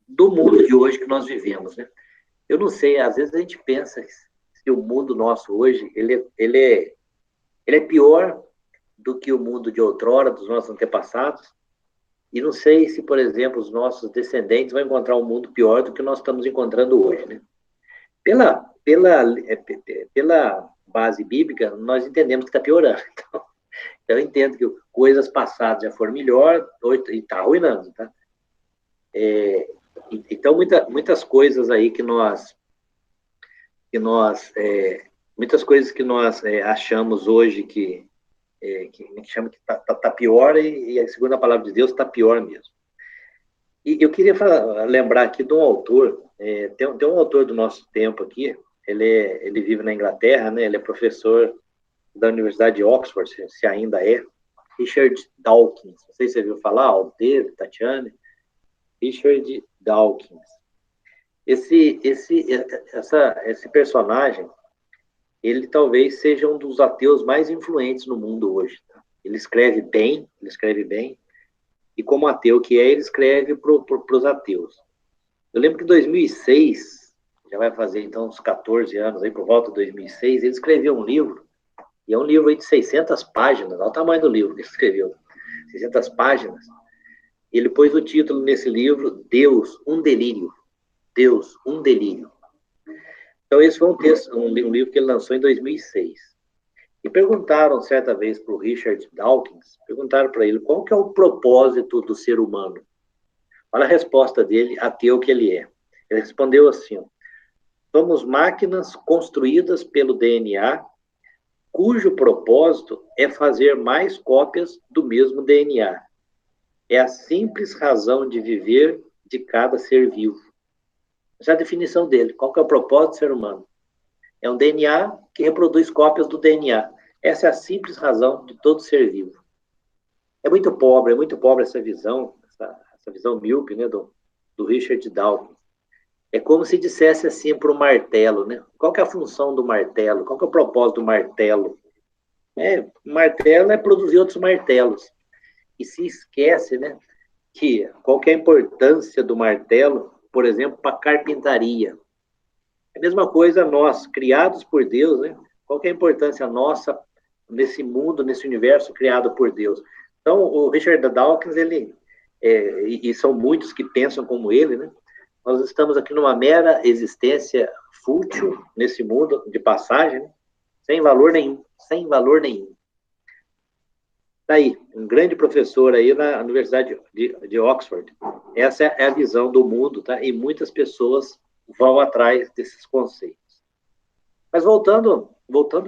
do mundo de hoje que nós vivemos, né? Eu não sei, às vezes a gente pensa se o mundo nosso hoje, ele é pior do que o mundo de outrora, dos nossos antepassados, e não sei se, por exemplo, os nossos descendentes vão encontrar um mundo pior do que nós estamos encontrando hoje, né? Pela base bíblica, nós entendemos que está piorando. Então, eu entendo que coisas passadas já foram melhor e está arruinando, tá? Então, muitas coisas aí muitas coisas que nós achamos hoje que chama que tá pior, e a segunda palavra de Deus está pior mesmo. E eu queria lembrar aqui de um autor, tem um autor do nosso tempo aqui, ele vive na Inglaterra, né? Ele é professor da Universidade de Oxford, se ainda é, Richard Dawkins. Não sei se você viu falar, Alder, Tatiane, Richard Dawkins. Esse personagem, ele talvez seja um dos ateus mais influentes no mundo hoje. Tá? Ele escreve bem, e como ateu que é, ele escreve para os ateus. Eu lembro que em 2006, já vai fazer então uns 14 anos, aí por volta de 2006, ele escreveu um livro, e é um livro aí de 600 páginas, olha o tamanho do livro que ele escreveu, 600 páginas. Ele pôs o título nesse livro, Deus, um delírio. Deus, um delírio. Então, esse foi um livro que ele lançou em 2006. E perguntaram, certa vez, para o Richard Dawkins, perguntaram para ele qual que é o propósito do ser humano. Olha a resposta dele, ateu que ele é. Ele respondeu assim, somos máquinas construídas pelo DNA, cujo propósito é fazer mais cópias do mesmo DNA. É a simples razão de viver de cada ser vivo. Essa é a definição dele. Qual que é o propósito do ser humano? É um DNA que reproduz cópias do DNA. Essa é a simples razão de todo ser vivo. É muito pobre essa visão míope, né, do Richard Dawkins. É como se dissesse assim para o martelo, né? Qual que é a função do martelo? Qual que é o propósito do martelo? O martelo é produzir outros martelos. E se esquece, né, que qual que é a importância do martelo, por exemplo, para a carpintaria. É a mesma coisa nós, criados por Deus, né? Qual que é a importância nossa nesse mundo, nesse universo criado por Deus? Então, o Richard Dawkins, e são muitos que pensam como ele, né? Nós estamos aqui numa mera existência fútil nesse mundo de passagem, né? Sem valor nenhum, sem valor nenhum. Daí, um grande professor aí na Universidade de Oxford. Essa é a visão do mundo, tá? E muitas pessoas vão atrás desses conceitos. Mas voltando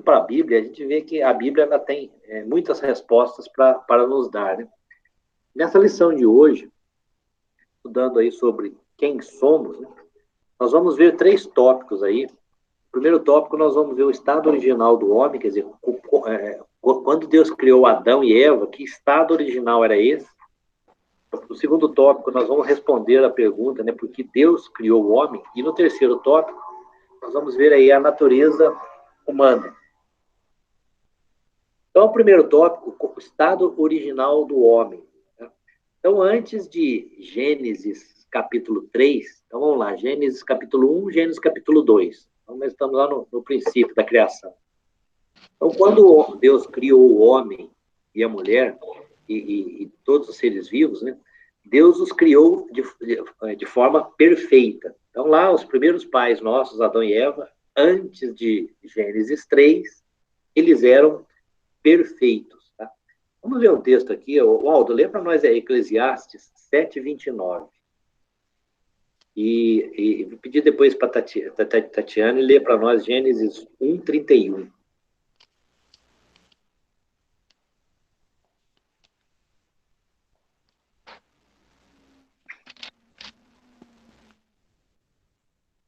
para a Bíblia, a gente vê que a Bíblia ela tem muitas respostas para nos dar, né? Nessa lição de hoje, estudando aí sobre quem somos, né? Nós vamos ver 3 tópicos aí. O primeiro tópico, nós vamos ver o estado original do homem, quer dizer, quando Deus criou Adão e Eva, que estado original era esse? No segundo tópico, nós vamos responder a pergunta, né, por que Deus criou o homem? E no terceiro tópico, nós vamos ver aí a natureza humana. Então, o primeiro tópico, o estado original do homem. Né? Então, antes de Gênesis capítulo 3, então vamos lá, Gênesis capítulo 1, Gênesis capítulo 2. Então, nós estamos lá no princípio da criação. Então, quando Deus criou o homem e a mulher, e todos os seres vivos, né, Deus os criou de forma perfeita. Então, lá, os primeiros pais nossos, Adão e Eva, antes de Gênesis 3, eles eram perfeitos. Tá? Vamos ver um texto aqui. Aldo, lê para nós aí, Eclesiastes 7:29. E vou pedir depois para a Tatiane ler para nós Gênesis 1:31.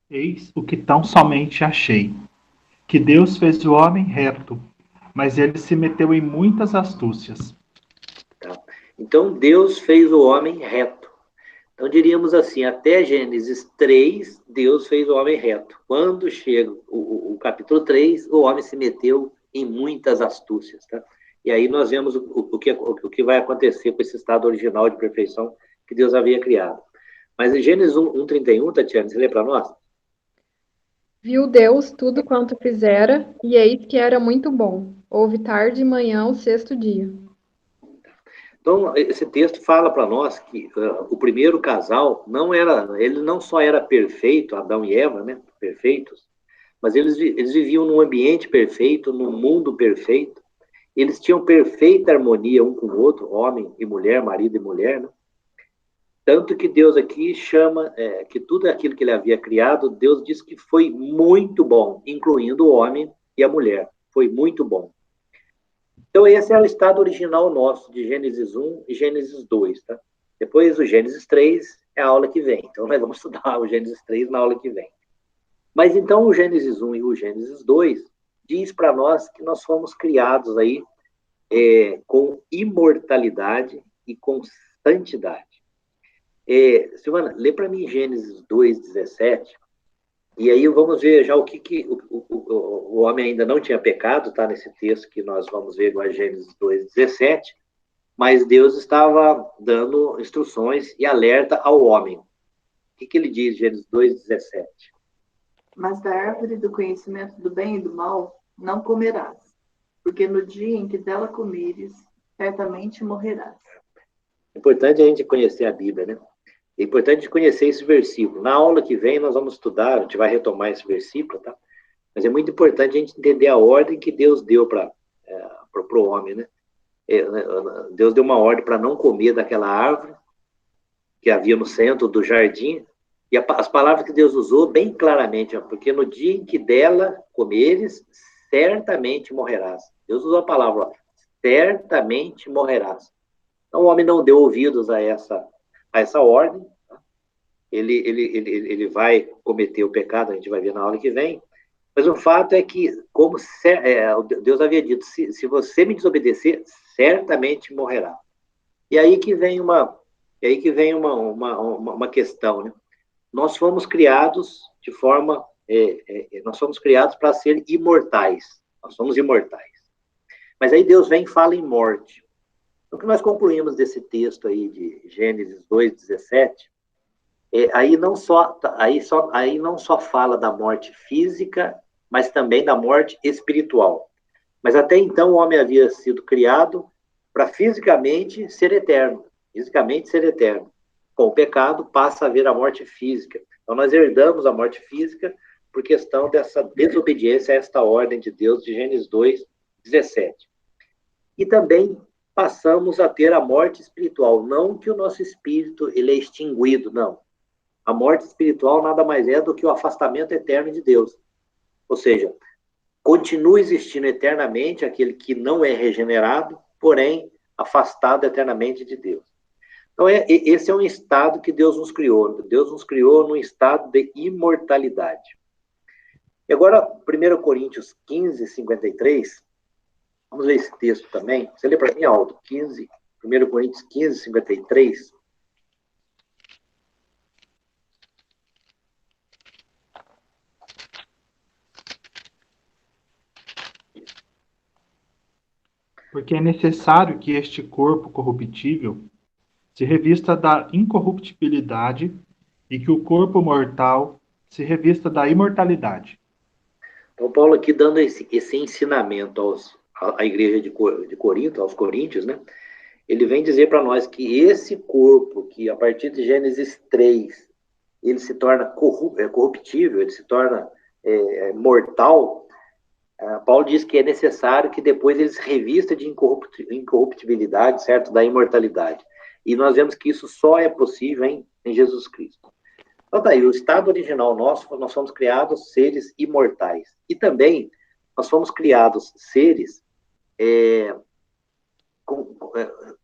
Eis o que tão somente achei, que Deus fez o homem reto, mas ele se meteu em muitas astúcias. Tá? Então, Deus fez o homem reto. Então, diríamos assim, até Gênesis 3, Deus fez o homem reto. Quando chega o capítulo 3, o homem se meteu em muitas astúcias. Tá? E aí nós vemos o que vai acontecer com esse estado original de perfeição que Deus havia criado. Mas em Gênesis 1:31, Tatiana, você lê para nós? Viu Deus tudo quanto fizera, e eis que era muito bom. Houve tarde e manhã o sexto dia. Então, esse texto fala para nós que o primeiro casal ele não só era perfeito, Adão e Eva, né, perfeitos, mas eles viviam num ambiente perfeito, num mundo perfeito. Eles tinham perfeita harmonia um com o outro, homem e mulher, marido e mulher, né? Tanto que Deus aqui chama que tudo aquilo que ele havia criado, Deus diz que foi muito bom, incluindo o homem e a mulher. Foi muito bom. Então, esse é o estado original nosso, de Gênesis 1 e Gênesis 2, tá? Depois, o Gênesis 3 é a aula que vem. Então, nós vamos estudar o Gênesis 3 na aula que vem. Mas, então, o Gênesis 1 e o Gênesis 2 diz para nós que nós fomos criados aí com imortalidade e com santidade. Silvana, lê para mim Gênesis 2:17, e aí vamos ver já o que o homem ainda não tinha pecado, tá? Nesse texto que nós vamos ver agora, Gênesis 2:17, mas Deus estava dando instruções e alerta ao homem. O que ele diz, Gênesis 2:17? Mas da árvore do conhecimento do bem e do mal não comerás, porque no dia em que dela comeres, certamente morrerás. É importante a gente conhecer a Bíblia, né? É importante conhecer esse versículo. Na aula que vem nós vamos estudar, a gente vai retomar esse versículo, tá? Mas é muito importante a gente entender a ordem que Deus deu para o homem, né? Deus deu uma ordem para não comer daquela árvore que havia no centro do jardim, e as palavras que Deus usou bem claramente, porque no dia em que dela comeres, certamente morrerás. Deus usou a palavra, ó, certamente morrerás. Então o homem não deu ouvidos a essa ordem, tá? Ele vai cometer o pecado, a gente vai ver na aula que vem, mas o fato é que, como Deus havia dito, se você me desobedecer, certamente morrerá. E aí que vem uma questão, né? Nós fomos criados de forma, nós fomos criados para ser imortais. Nós somos imortais. Mas aí Deus vem e fala em morte. O que nós concluímos desse texto aí de Gênesis 2:17, aí não só fala da morte física, mas também da morte espiritual. Mas até então o homem havia sido criado para fisicamente ser eterno. Com o pecado passa a haver a morte física. Então nós herdamos a morte física por questão dessa desobediência a esta ordem de Deus de Gênesis 2:17. E também passamos a ter a morte espiritual. Não que o nosso espírito ele é extinguido, não. A morte espiritual nada mais é do que o afastamento eterno de Deus. Ou seja, continua existindo eternamente aquele que não é regenerado, porém afastado eternamente de Deus. Então, esse é um estado que Deus nos criou. Deus nos criou num estado de imortalidade. E agora, 1 Coríntios 15:53, vamos ler esse texto também. Você lê para mim, Aldo, 1 Coríntios 15:53. Porque é necessário que este corpo corruptível se revista da incorruptibilidade e que o corpo mortal se revista da imortalidade. Então, Paulo aqui dando esse ensinamento à igreja de Corinto, aos coríntios, né? Ele vem dizer para nós que esse corpo, que a partir de Gênesis 3, ele se torna corruptível, ele se torna mortal, Paulo diz que é necessário que depois ele se revista de incorruptibilidade, certo? Da imortalidade. E nós vemos que isso só é possível em Jesus Cristo. Então, daí, o estado original nosso, nós fomos criados seres imortais. E também, nós fomos criados seres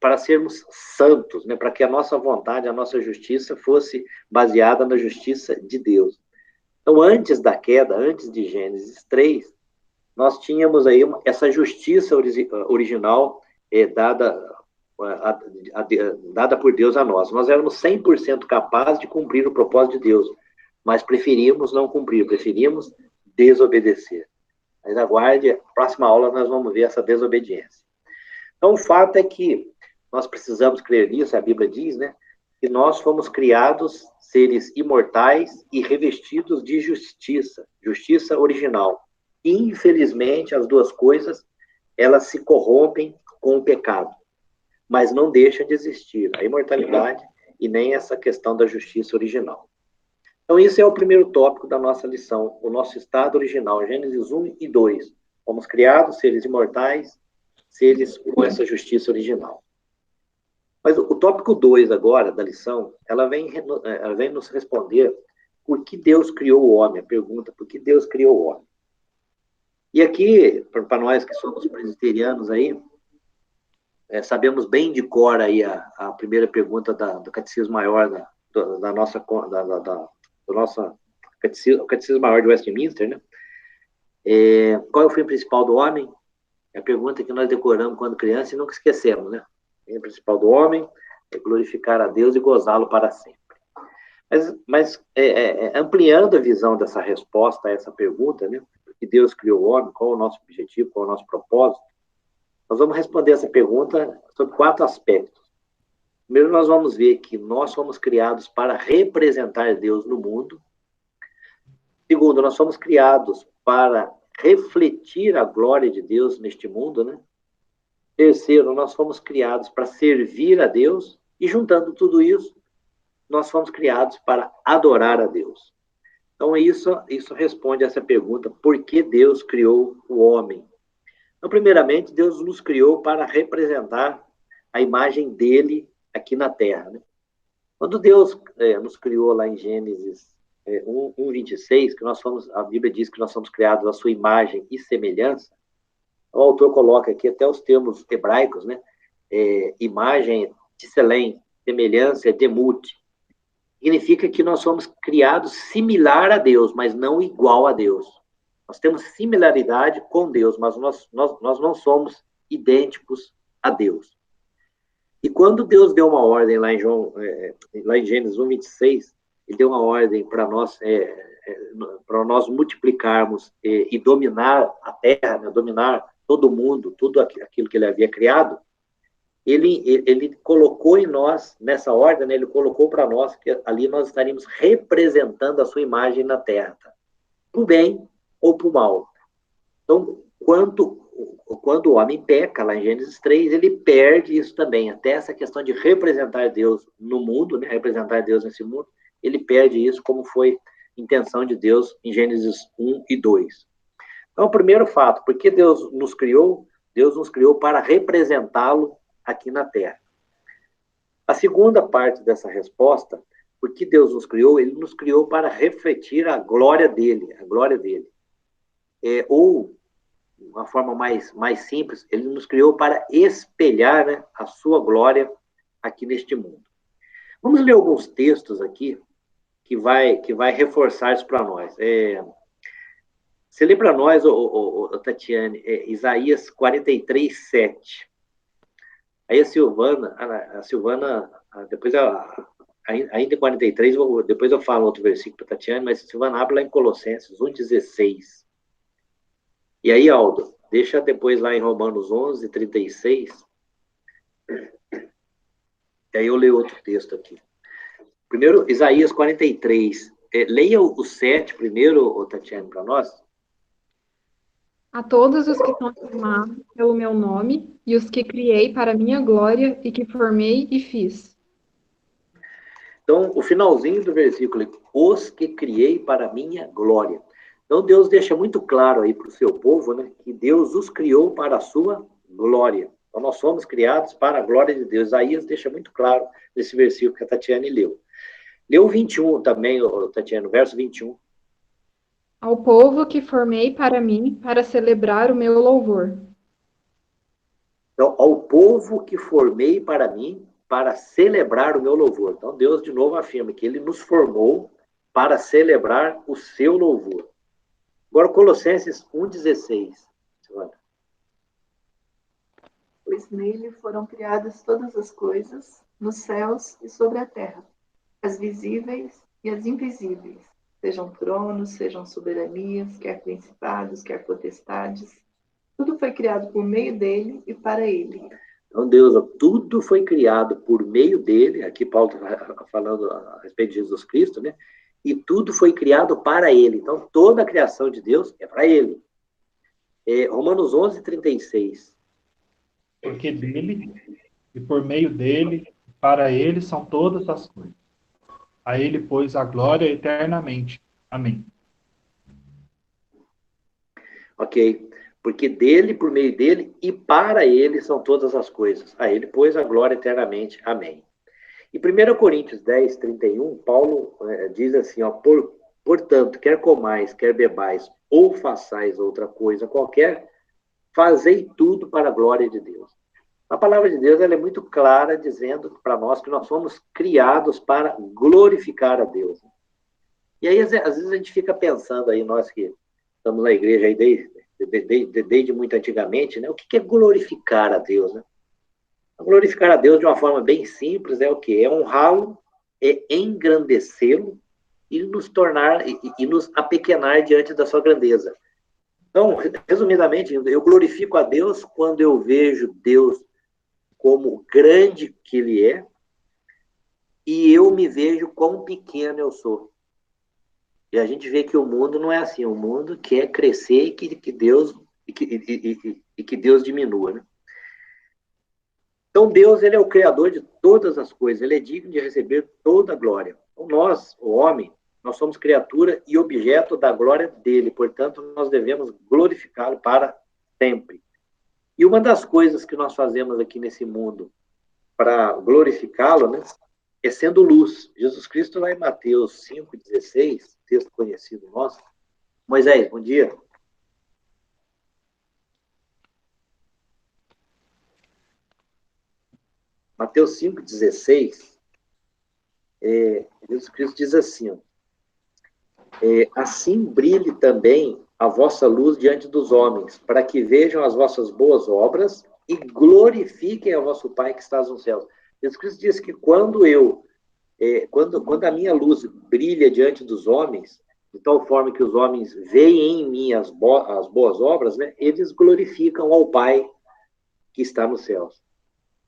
para sermos santos, né? Para que a nossa vontade, a nossa justiça fosse baseada na justiça de Deus. Então, antes da queda, antes de Gênesis 3, nós tínhamos aí essa justiça original dada por Deus a nós. Nós éramos 100% capazes de cumprir o propósito de Deus, mas preferimos não cumprir, preferimos desobedecer. Mas aguarde, a próxima aula nós vamos ver essa desobediência. Então, o fato é que nós precisamos crer nisso, a Bíblia diz, né? que nós fomos criados seres imortais e revestidos de justiça, justiça original. E, infelizmente, as duas coisas, elas se corrompem com o pecado, mas não deixam de existir a imortalidade e nem essa questão da justiça original. Então, esse é o primeiro tópico da nossa lição, o nosso estado original, Gênesis 1 e 2. Fomos criados, seres imortais, seres com essa justiça original. Mas o tópico 2 agora da lição, ela vem nos responder por que Deus criou o homem, a pergunta, por que Deus criou o homem? E aqui, para nós que somos presbiterianos aí, sabemos bem de cor aí a primeira pergunta do Catecismo Maior da nossa o Catecismo Maior de Westminster, né? Qual é o fim principal do homem? É a pergunta que nós decoramos quando criança e nunca esquecemos, né? O fim principal do homem é glorificar a Deus e gozá-lo para sempre. Mas ampliando a visão dessa resposta a essa pergunta, né? Que Deus criou o homem, qual é o nosso objetivo, qual é o nosso propósito, nós vamos responder essa pergunta sobre 4 aspectos. Primeiro, nós vamos ver que nós fomos criados para representar Deus no mundo. Segundo, nós fomos criados para refletir a glória de Deus neste mundo, né? Terceiro, nós fomos criados para servir a Deus. E juntando tudo isso, nós fomos criados para adorar a Deus. Então, isso responde a essa pergunta, por que Deus criou o homem? Então, primeiramente, Deus nos criou para representar a imagem dele aqui na Terra, né? Quando Deus nos criou lá em Gênesis 1:26, que a Bíblia diz que nós somos criados à sua imagem e semelhança, o autor coloca aqui até os termos hebraicos, né? Imagem, tselem, semelhança, demut. Significa que nós somos criados similar a Deus, mas não igual a Deus. Nós temos similaridade com Deus, mas nós não somos idênticos a Deus. E quando Deus deu uma ordem lá em Gênesis 1:26, ele deu uma ordem para nós multiplicarmos e dominar a terra, né? Dominar todo mundo, tudo aquilo que ele havia criado. Ele colocou em nós, nessa ordem, né? Ele colocou para nós que ali nós estaríamos representando a sua imagem na terra, tá? Para o bem ou para o mal. Então, quando o homem peca, lá em Gênesis 3, ele perde isso também. Até essa questão de representar Deus no mundo, né? Representar Deus nesse mundo, ele perde isso, como foi a intenção de Deus em Gênesis 1 e 2. Então, o primeiro fato, por que Deus nos criou? Deus nos criou para representá-lo aqui na Terra. A segunda parte dessa resposta, por que Deus nos criou? Ele nos criou para refletir a glória dele, ou, uma forma mais simples, ele nos criou para espelhar, né, a sua glória aqui neste mundo. Vamos ler alguns textos aqui que vai reforçar isso para nós. Você lê para nós, Tatiane, Isaías 43:7. Aí a Silvana, depois, ainda em 43, depois eu falo outro versículo para a Tatiane, mas a Silvana abre lá em Colossenses 1:16. E aí, Aldo, deixa depois lá em Romanos 11:36. E aí eu leio outro texto aqui. Primeiro, Isaías 43. Leia o 7 primeiro, Tatiane, para nós. A todos os que são chamados pelo meu nome, e os que criei para minha glória, e que formei e fiz. Então, o finalzinho do versículo, os que criei para minha glória. Então, Deus deixa muito claro aí para o seu povo, né, que Deus os criou para a sua glória. Então, nós somos criados para a glória de Deus. Isaías deixa muito claro nesse versículo que a Tatiane leu. Leu o 21 também, Tatiane, o verso 21. Ao povo que formei para mim, para celebrar o meu louvor. Então, ao povo que formei para mim, para celebrar o meu louvor. Então, Deus de novo afirma que ele nos formou para celebrar o seu louvor. Agora, Colossenses 1:16. Pois nele foram criadas todas as coisas, nos céus e sobre a terra, as visíveis e as invisíveis, sejam tronos, sejam soberanias, quer principados, quer potestades. Tudo foi criado por meio dele e para ele. Então, Deus, tudo foi criado por meio dele, aqui Paulo está falando a respeito de Jesus Cristo, né? E tudo foi criado para ele. Então, toda a criação de Deus é para ele. Romanos 11:36. Porque dele, e por meio dele, para ele são todas as coisas. A ele, pois, a glória eternamente. Amém. Ok? Porque dele, por meio dele e para ele são todas as coisas. A ele, pois, a glória eternamente. Amém. Em 1 Coríntios 10:31, Paulo diz assim, ó, portanto, quer comais, quer bebais, ou façais outra coisa qualquer, fazei tudo para a glória de Deus. A palavra de Deus ela é muito clara, dizendo para nós que nós somos criados para glorificar a Deus. E aí, às vezes, a gente fica pensando aí, nós que estamos na igreja aí desde muito antigamente, né? O que é glorificar a Deus, né? Glorificar a Deus de uma forma bem simples é o quê? É honrá-lo, é engrandecê-lo e nos tornar, e nos apequenar diante da sua grandeza. Então, resumidamente, eu glorifico a Deus quando eu vejo Deus como grande que Ele é e eu me vejo quão pequeno eu sou. E a gente vê que o mundo não é assim. O mundo quer crescer e que Deus diminua, né? Então, Deus, ele é o criador de todas as coisas. Ele é digno de receber toda a glória. Então, nós, o homem, nós somos criatura e objeto da glória dele. Portanto, nós devemos glorificá-lo para sempre. E uma das coisas que nós fazemos aqui nesse mundo para glorificá-lo, né, é sendo luz. Jesus Cristo, lá em Mateus 5,16, texto conhecido nosso. Moisés, bom dia. Mateus 5,16, Jesus Cristo diz assim, ó, assim brilhe também a vossa luz diante dos homens, para que vejam as vossas boas obras e glorifiquem a vosso Pai que está nos céus. Jesus Cristo diz que quando a minha luz brilha diante dos homens, de tal forma que os homens veem em mim as boas obras, né, eles glorificam ao Pai que está nos céus.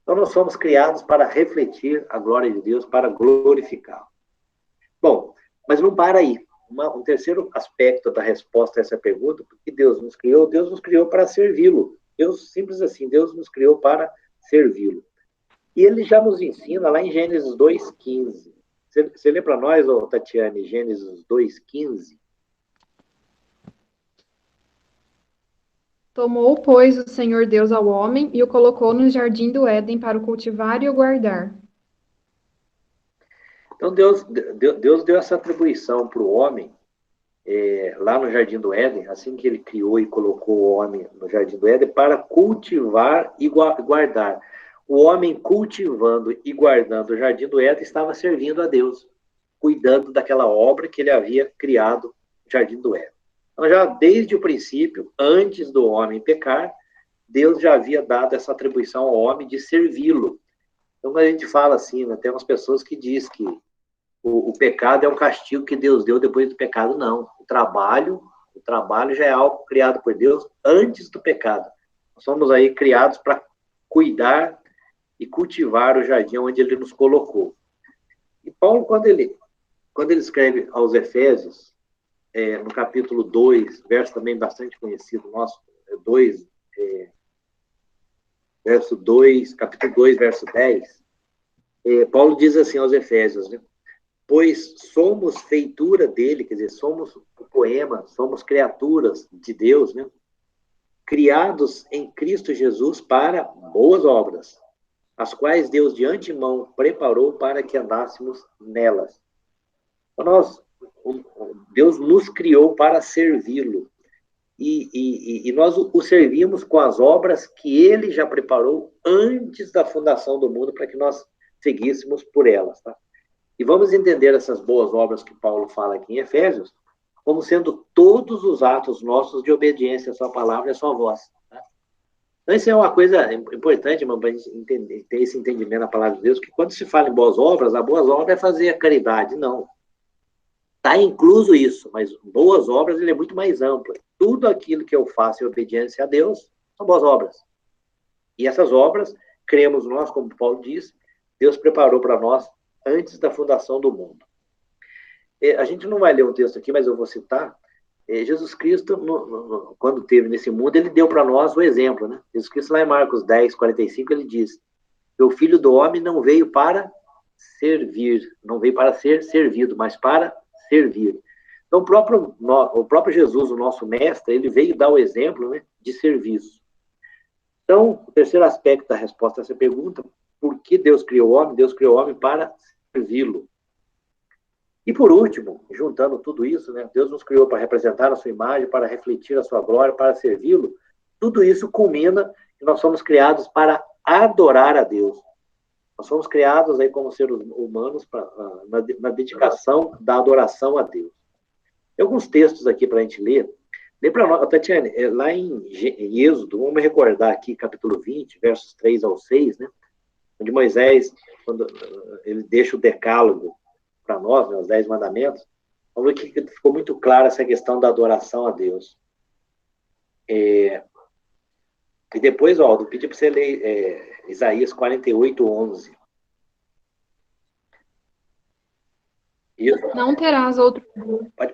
Então, nós somos criados para refletir a glória de Deus, para glorificá-lo. Bom, mas não para aí. Um terceiro aspecto da resposta a essa pergunta, porque Deus nos criou para servi-lo. Deus, simples assim, Deus nos criou para servi-lo. E ele já nos ensina lá em Gênesis 2,15. Você lê para nós, Tatiane, Gênesis 2,15? Tomou, pois, o Senhor Deus ao homem e o colocou no jardim do Éden para o cultivar e o guardar. Então, Deus deu essa atribuição para o homem, lá no jardim do Éden, assim que ele criou e colocou o homem no jardim do Éden, para cultivar e guardar. O homem cultivando e guardando o jardim do Éden estava servindo a Deus, cuidando daquela obra que ele havia criado no jardim do Éden. Então, já desde o princípio, antes do homem pecar, Deus já havia dado essa atribuição ao homem de servi-lo. Então, quando a gente fala assim, né, tem umas pessoas que dizem que o pecado é um castigo que Deus deu depois do pecado. Não. O trabalho já é algo criado por Deus antes do pecado. Nós somos aí criados para cuidar e cultivar o jardim onde ele nos colocou. E Paulo, quando ele escreve aos Efésios, no capítulo 2, verso também bastante conhecido nosso, 2, verso 2, capítulo 2, verso 10, Paulo diz assim aos Efésios, né? Pois somos feitura dele, quer dizer, somos o poema, somos criaturas de Deus, né? Criados em Cristo Jesus para boas obras, as quais Deus de antemão preparou para que andássemos nelas. Então, Deus nos criou para servi-lo. E nós o servimos com as obras que ele já preparou antes da fundação do mundo para que nós seguíssemos por elas, tá? E vamos entender essas boas obras que Paulo fala aqui em Efésios como sendo todos os atos nossos de obediência à sua palavra e à sua voz. Tá? Então, isso é uma coisa importante, irmão, para a gente ter esse entendimento na palavra de Deus, que quando se fala em boas obras, a boas obras é fazer a caridade. Não. Está incluso isso, mas boas obras ele é muito mais amplo. Tudo aquilo que eu faço em obediência a Deus são boas obras. E essas obras cremos nós, como Paulo diz, Deus preparou para nós antes da fundação do mundo. A gente não vai ler um texto aqui, mas eu vou citar. Jesus Cristo, quando esteve nesse mundo, ele deu para nós o exemplo, né? Jesus Cristo, lá em Marcos 10, 45, ele diz que o Filho do Homem não veio para servir, não veio para ser servido, mas para servir. Então, o próprio Jesus, o nosso mestre, ele veio dar o exemplo, né, de serviço. Então, o terceiro aspecto da resposta a essa pergunta, por que Deus criou o homem? Deus criou o homem para servi-lo. E por último, juntando tudo isso, né, Deus nos criou para representar a sua imagem, para refletir a sua glória, para servi-lo. Tudo isso culmina que nós somos criados para adorar a Deus. Nós fomos criados aí como seres humanos na dedicação da adoração a Deus. Tem alguns textos aqui para a gente ler. Lê para nós, Tatiane, lá em Êxodo, vamos recordar aqui, capítulo 20, versos 3 ao 6, né? Onde Moisés, quando ele deixa o decálogo para nós, né, os 10 mandamentos, vamos ver que ficou muito clara essa questão da adoração a Deus. E depois, Aldo, pedi para você ler Isaías 48, 11. Isso. Não terás outro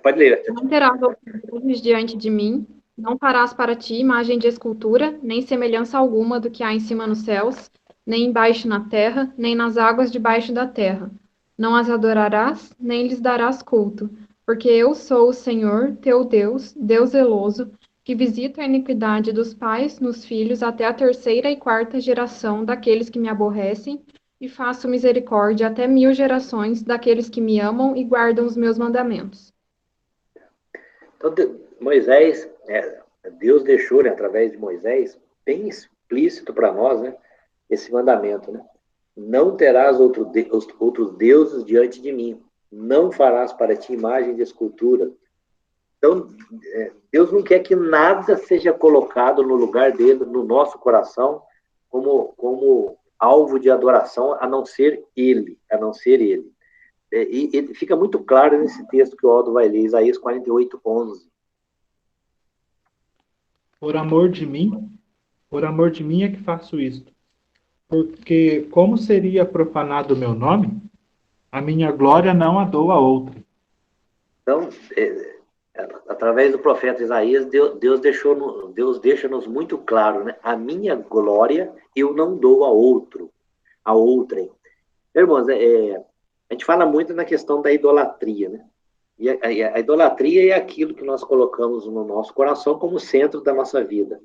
Pode ler. Não terás outros deuses diante de mim, não farás para ti imagem de escultura, nem semelhança alguma do que há em cima nos céus, nem embaixo na terra, nem nas águas debaixo da terra. Não as adorarás, nem lhes darás culto, porque eu sou o Senhor, teu Deus, Deus zeloso, que visita a iniquidade dos pais nos filhos até a terceira e quarta geração daqueles que me aborrecem, e faço misericórdia até 1000 gerações daqueles que me amam e guardam os meus mandamentos. Então, Moisés, Deus deixou, né, através de Moisés, bem explícito para nós, né, esse mandamento, né? Não terás outros deuses diante de mim. Não farás para ti imagem de escultura. Então, Deus não quer que nada seja colocado no lugar dele, no nosso coração, como alvo de adoração, a não ser ele. E fica muito claro nesse texto que o Aldo vai ler, Isaías 48, 11. Por amor de mim é que faço isto. Porque como seria profanado o meu nome, a minha glória não a dou a outra. Então, através do profeta Isaías, Deus deixa-nos muito claro, né? A minha glória eu não dou a outrem. Irmãos, a gente fala muito na questão da idolatria, né? E a idolatria é aquilo que nós colocamos no nosso coração como centro da nossa vida.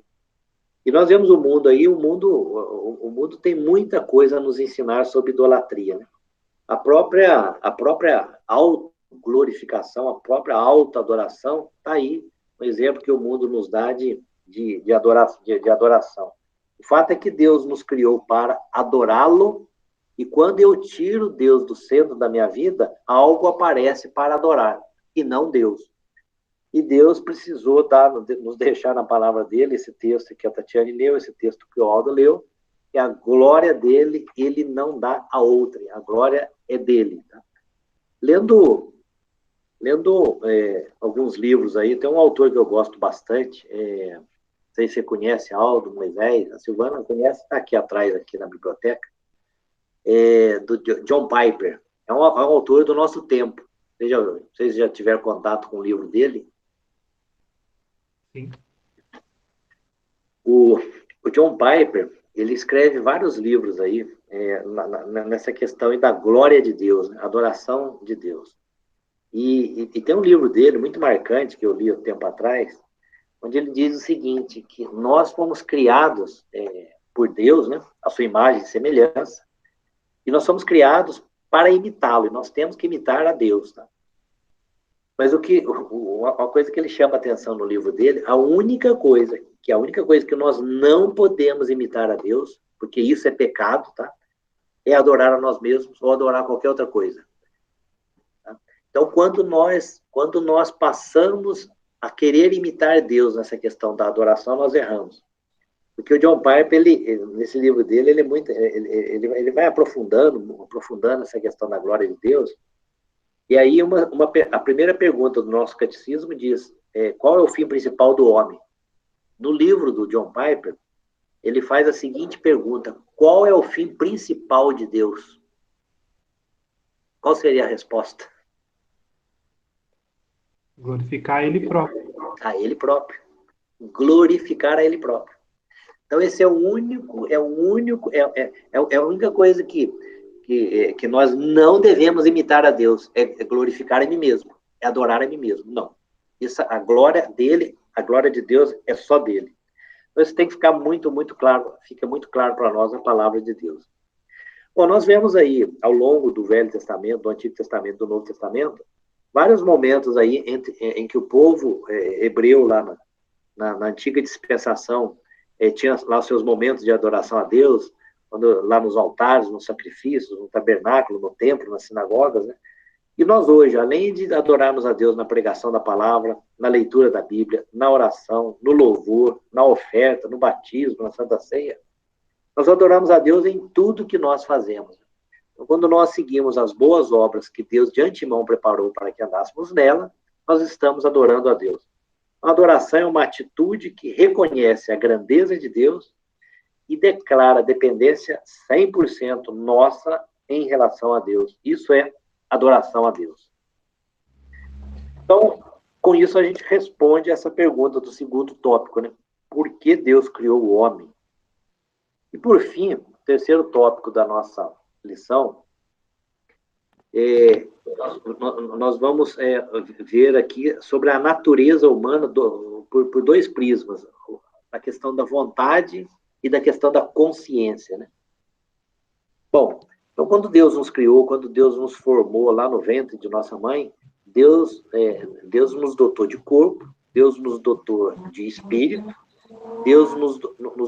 E nós vemos o mundo aí, o mundo tem muita coisa a nos ensinar sobre idolatria, né? A própria autoglorificação, a própria autoadoração, está aí um exemplo que o mundo nos dá de adoração. O fato é que Deus nos criou para adorá-lo, e quando eu tiro Deus do centro da minha vida, algo aparece para adorar, e não Deus. E Deus precisou nos deixar na palavra dele, esse texto que a Tatiane leu, esse texto que o Aldo leu, que a glória dele, ele não dá a outra, a glória é dele. Tá? Lendo alguns livros aí, tem um autor que eu gosto bastante, não sei se você conhece, Aldo, Moisés, a Silvana conhece, está aqui atrás, aqui na biblioteca, do John Piper. É um autor do nosso tempo. Vocês já tiveram contato com o livro dele? Sim. O John Piper, ele escreve vários livros aí nessa questão da glória de Deus, né? Adoração de Deus. E tem um livro dele muito marcante que eu li há um tempo atrás, onde ele diz o seguinte, que nós fomos criados por Deus, né? A sua imagem e semelhança, e nós somos criados para imitá-lo, e nós temos que imitar a Deus, tá? Mas uma coisa que ele chama a atenção no livro dele, a única coisa que nós não podemos imitar a Deus, porque isso é pecado, tá? É adorar a nós mesmos ou adorar qualquer outra coisa. Tá? Então, quando nós passamos a querer imitar Deus nessa questão da adoração, nós erramos. Porque o John Piper, nesse livro dele, ele vai aprofundando essa questão da glória de Deus. E aí, a primeira pergunta do nosso catecismo diz, qual é o fim principal do homem? No livro do John Piper, ele faz a seguinte pergunta: qual é o fim principal de Deus? Qual seria a resposta? Glorificar Ele próprio. A Ele próprio. Glorificar a Ele próprio. Então, esse é o único, é a única coisa que nós não devemos imitar a Deus, é glorificar a mim mesmo, é adorar a mim mesmo. Não. Isso, a glória dele, a glória de Deus é só dele. Então, isso tem que ficar muito, muito claro, fica muito claro para nós a palavra de Deus. Bom, nós vemos aí, ao longo do Velho Testamento, do Antigo Testamento, do Novo Testamento, vários momentos aí em que o povo hebreu lá na antiga dispensação tinha lá os seus momentos de adoração a Deus, lá nos altares, nos sacrifícios, no tabernáculo, no templo, nas sinagogas, né? E nós hoje, além de adorarmos a Deus na pregação da palavra, na leitura da Bíblia, na oração, no louvor, na oferta, no batismo, na Santa Ceia, nós adoramos a Deus em tudo que nós fazemos. Então, quando nós seguimos as boas obras que Deus de antemão preparou para que andássemos nela, nós estamos adorando a Deus. A adoração é uma atitude que reconhece a grandeza de Deus e declara dependência 100% nossa em relação a Deus. Isso é adoração a Deus. Então, com isso a gente responde essa pergunta do segundo tópico, né? Por que Deus criou o homem? E por fim, o terceiro tópico da nossa lição, nós vamos ver aqui sobre a natureza humana por dois prismas, a questão da vontade e da questão da consciência, né? Bom, então quando Deus nos criou, quando Deus nos formou lá no ventre de nossa mãe, Deus nos dotou de corpo, Deus nos dotou de espírito, Deus nos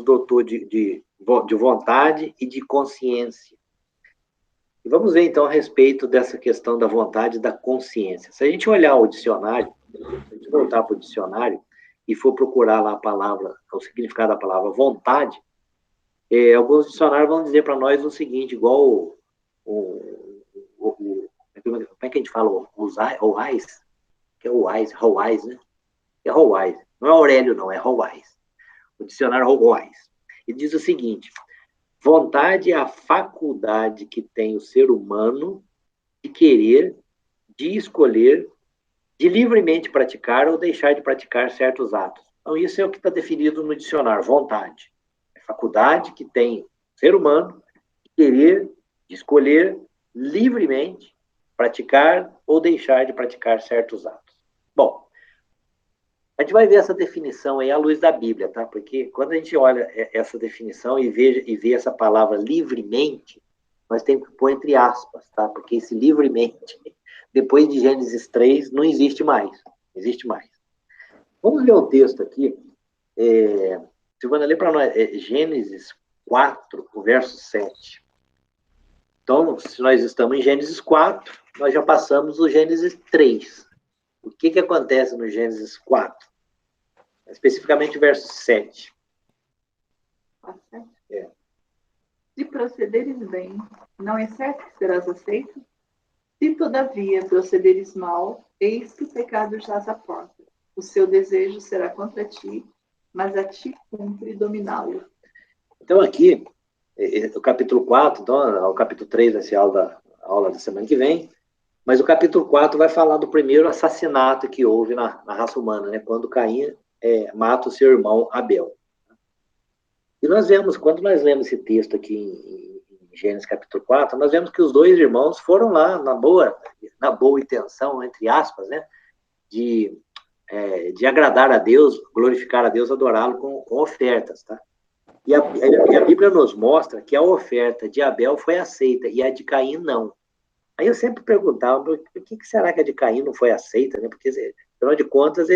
dotou de vontade e de consciência. E vamos ver, então, a respeito dessa questão da vontade e da consciência. Se a gente olhar o dicionário, se a gente voltar para o dicionário e for procurar lá a palavra, o significado da palavra vontade, alguns dicionários vão dizer para nós o seguinte, igual como é que a gente fala? Roais? Que é Roais, né? É Roais. Não é Aurélio, não, é Roais. O dicionário Roais. E diz o seguinte: vontade é a faculdade que tem o ser humano de querer, de escolher, de livremente praticar ou deixar de praticar certos atos. Então, isso é o que está definido no dicionário, vontade. É a faculdade que tem o ser humano de querer, de escolher, livremente praticar ou deixar de praticar certos atos. Bom, a gente vai ver essa definição aí à luz da Bíblia, tá? Porque quando a gente olha essa definição e vê essa palavra livremente, nós temos que pôr entre aspas, tá? Porque esse livremente, depois de Gênesis 3, não existe mais. Não existe mais. Vamos ler um texto aqui. Silvana, lê para nós. Gênesis 4, o verso 7. Então, se nós estamos em Gênesis 4, nós já passamos o Gênesis 3. O que acontece no Gênesis 4? Especificamente o verso 7. Se procederes bem, não é certo que serás aceito? Se, todavia, procederes mal, eis que o pecado jaz à porta. O seu desejo será contra ti, mas a ti cumpre dominá-lo. Então, aqui, o capítulo 4, então, o capítulo 3 vai ser a aula da semana que vem, mas o capítulo 4 vai falar do primeiro assassinato que houve na raça humana, né? Quando Caim mata o seu irmão Abel. E nós vemos, quando nós lemos esse texto aqui em Gênesis capítulo 4, nós vemos que os dois irmãos foram lá na boa intenção, entre aspas, né? De agradar a Deus, glorificar a Deus, adorá-lo com ofertas, tá? E a Bíblia nos mostra que a oferta de Abel foi aceita e a de Caim não. Aí eu sempre perguntava, por que será que a de Caim não foi aceita, né? Porque, afinal de contas,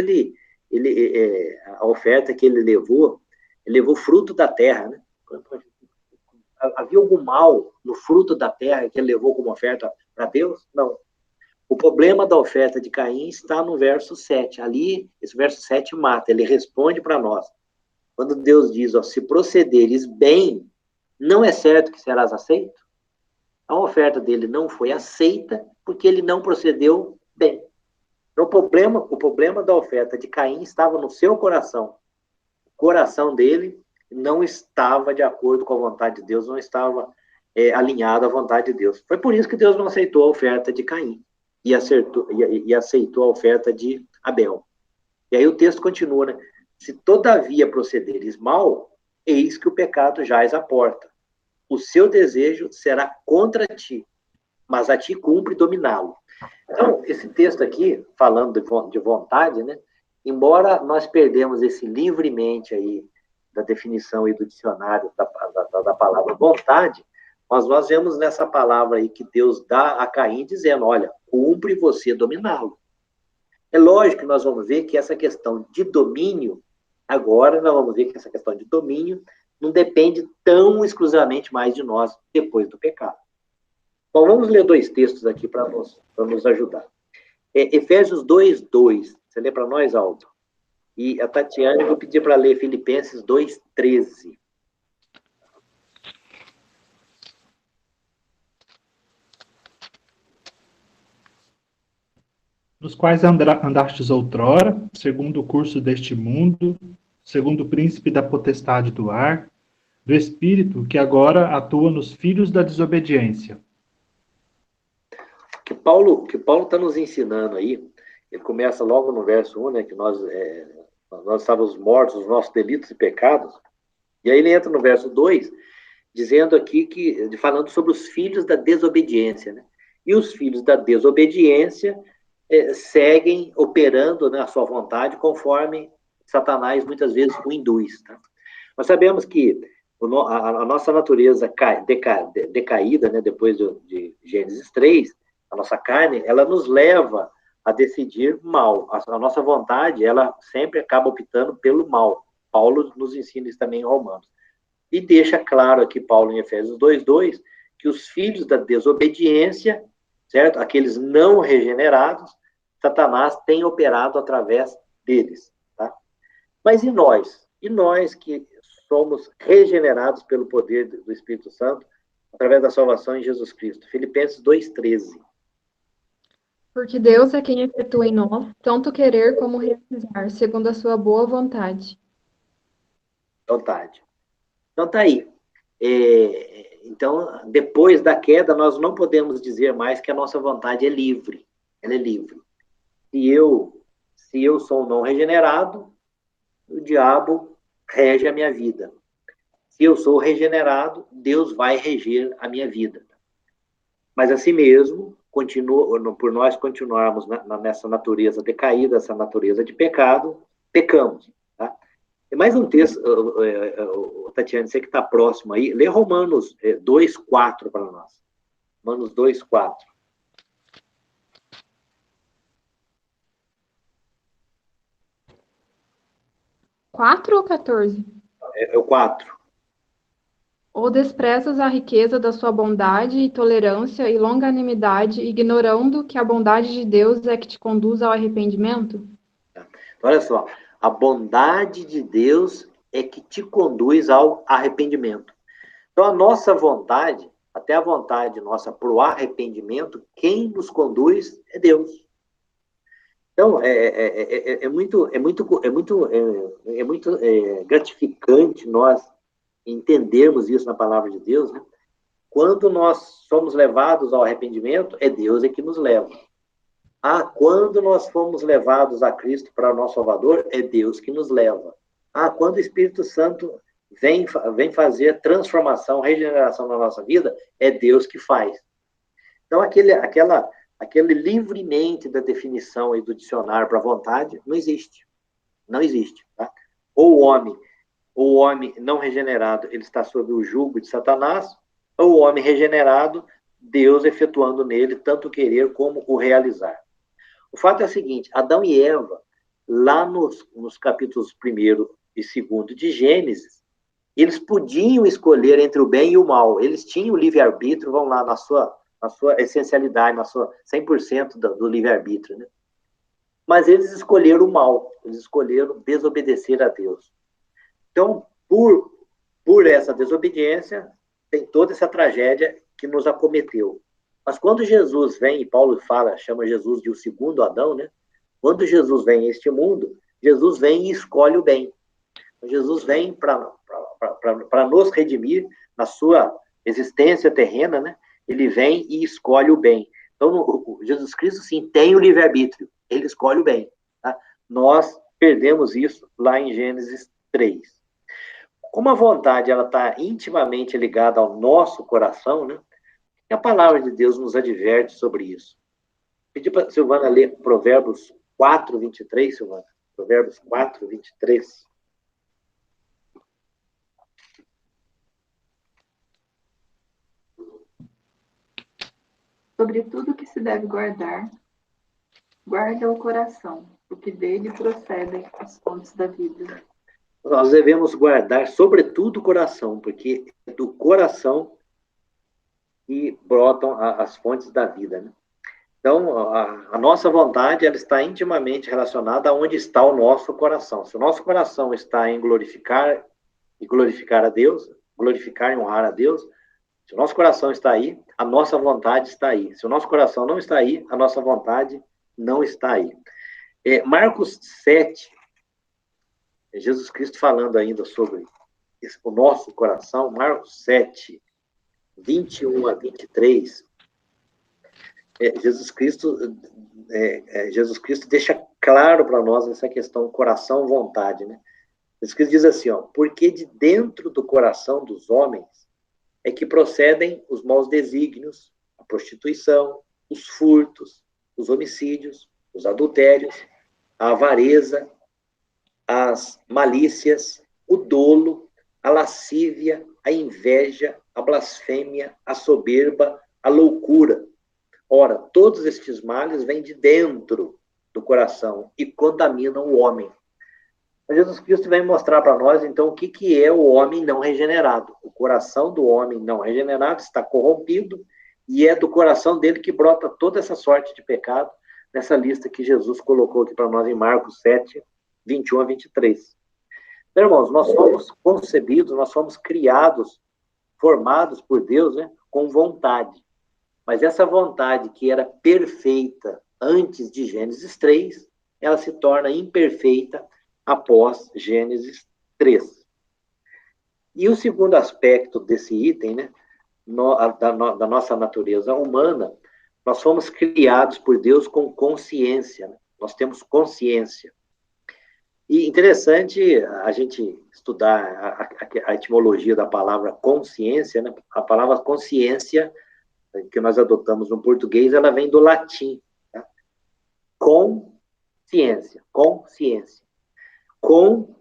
a oferta que ele levou fruto da terra, né? Havia algum mal no fruto da terra que ele levou como oferta para Deus? Não. O problema da oferta de Caim está no verso 7. Ali, esse verso 7 mata, ele responde para nós. Quando Deus diz, se procederes bem, não é certo que serás aceito? A oferta dele não foi aceita porque ele não procedeu bem. Então, o problema da oferta de Caim estava no seu coração. O coração dele não estava de acordo com a vontade de Deus, não estava alinhado à vontade de Deus. Foi por isso que Deus não aceitou a oferta de Caim e aceitou a oferta de Abel. E aí o texto continua, né? Se todavia procederes mal, eis que o pecado jaz à porta. O seu desejo será contra ti, mas a ti cumpre dominá-lo. Então, esse texto aqui, falando de vontade, né? Embora nós perdemos esse livremente aí da definição aí do dicionário da palavra vontade, mas nós vemos nessa palavra aí que Deus dá a Caim dizendo, olha, cumpre você dominá-lo. É lógico que nós vamos ver que essa questão de domínio, agora nós vamos ver que essa questão de domínio não depende tão exclusivamente mais de nós depois do pecado. Bom, vamos ler 2 textos aqui para nos ajudar. Efésios 2:2. Você lê para nós, Aldo? E a Tatiana, eu vou pedir para ler Filipenses 2:13. Nos quais andastes outrora, segundo o curso deste mundo, segundo o príncipe da potestade do ar, do espírito que agora atua nos filhos da desobediência. Que Paulo está nos ensinando aí, ele começa logo no verso 1, né, que nós estávamos mortos nos nossos delitos e pecados, e aí ele entra no verso 2, dizendo aqui, falando sobre os filhos da desobediência, né? E os filhos da desobediência seguem operando, né, a sua vontade conforme Satanás muitas vezes o induz. Tá? Nós sabemos que a nossa natureza decaída, né, depois de Gênesis 3, a nossa carne, ela nos leva a decidir mal. A nossa vontade, ela sempre acaba optando pelo mal. Paulo nos ensina isso também em Romanos. E deixa claro aqui, Paulo, em Efésios 2:2, que os filhos da desobediência, certo? Aqueles não regenerados, Satanás tem operado através deles, tá? Mas e nós? E nós que somos regenerados pelo poder do Espírito Santo, através da salvação em Jesus Cristo? Filipenses 2:13. Porque Deus é quem efetua em nós, tanto querer como realizar, segundo a sua boa vontade. Vontade. Então tá aí. Então, depois da queda, nós não podemos dizer mais que a nossa vontade é livre. Ela é livre. Se eu sou um não regenerado, o diabo rege a minha vida. Se eu sou regenerado, Deus vai reger a minha vida. Mas assim mesmo, por nós continuarmos nessa natureza decaída, essa natureza de pecado, pecamos. Tá? Tem mais um texto, Tatiana, você que está próximo aí, lê Romanos 2:4 para nós. Romanos 2:4. 4 ou 14? É o 4. Ou desprezas a riqueza da sua bondade e tolerância e longanimidade, ignorando que a bondade de Deus é que te conduz ao arrependimento? Olha só, a bondade de Deus é que te conduz ao arrependimento. Então, a nossa vontade, até a vontade nossa para o arrependimento, quem nos conduz é Deus. Então, é muito gratificante nós entendermos isso na palavra de Deus, né? Quando nós somos levados ao arrependimento, é Deus que nos leva. Quando nós fomos levados a Cristo para o nosso Salvador, é Deus que nos leva. Quando o Espírito Santo vem fazer transformação, regeneração na nossa vida, é Deus que faz. Então, aquele livremente da definição aí do dicionário para a vontade, não existe. Não existe. Tá? Ou o homem não regenerado, ele está sob o jugo de Satanás, ou o homem regenerado, Deus efetuando nele tanto o querer como o realizar. O fato é o seguinte, Adão e Eva, lá nos capítulos 1º e 2º de Gênesis, eles podiam escolher entre o bem e o mal. Eles tinham o livre-arbítrio, vão lá na sua essencialidade, na sua 100% do livre-arbítrio, né? Mas eles escolheram o mal, eles escolheram desobedecer a Deus. Então, por essa desobediência, tem toda essa tragédia que nos acometeu. Mas quando Jesus vem, e Paulo chama Jesus de o segundo Adão, né? Quando Jesus vem a este mundo, Jesus vem e escolhe o bem. Jesus vem para para nos redimir na sua existência terrena, né? Ele vem e escolhe o bem. Então, Jesus Cristo, sim, tem o livre-arbítrio. Ele escolhe o bem. Tá? Nós perdemos isso lá em Gênesis 3. Como a vontade ela está intimamente ligada ao nosso coração, né? E a palavra de Deus nos adverte sobre isso. Pedi para a Silvana ler Provérbios 4, 23, Silvana. Provérbios 4, 23. Sobre tudo que se deve guardar, guarda o coração, porque dele procedem as fontes da vida. Nós devemos guardar, sobretudo, o coração, porque é do coração que brotam as fontes da vida, né? Então, a nossa vontade ela está intimamente relacionada a onde está o nosso coração. Se o nosso coração está em glorificar a Deus, glorificar e honrar a Deus, se o nosso coração está aí, a nossa vontade está aí. Se o nosso coração não está aí, a nossa vontade não está aí. Marcos 7, Jesus Cristo falando ainda sobre o nosso coração, Marcos 7, 21 a 23, Jesus Cristo deixa claro para nós essa questão coração-vontade, né? Jesus Cristo diz assim, ó, porque de dentro do coração dos homens é que procedem os maus desígnios, a prostituição, os furtos, os homicídios, os adultérios, a avareza, as malícias, o dolo, a lascívia, a inveja, a blasfêmia, a soberba, a loucura. Ora, todos estes males vêm de dentro do coração e contaminam o homem. Mas Jesus Cristo vem mostrar para nós, então, o que é o homem não regenerado. O coração do homem não regenerado está corrompido e é do coração dele que brota toda essa sorte de pecado nessa lista que Jesus colocou aqui para nós em Marcos 7, 21 a 23. Então, irmãos, nós somos concebidos, nós somos criados, formados por Deus, né, com vontade. Mas essa vontade que era perfeita antes de Gênesis 3, ela se torna imperfeita após Gênesis 3. E o segundo aspecto desse item, né, da nossa natureza humana, nós fomos criados por Deus com consciência. Né? Nós temos consciência. E interessante a gente estudar a etimologia da palavra consciência, né? A palavra consciência, que nós adotamos no português, ela vem do latim. Tá? Consciência. Com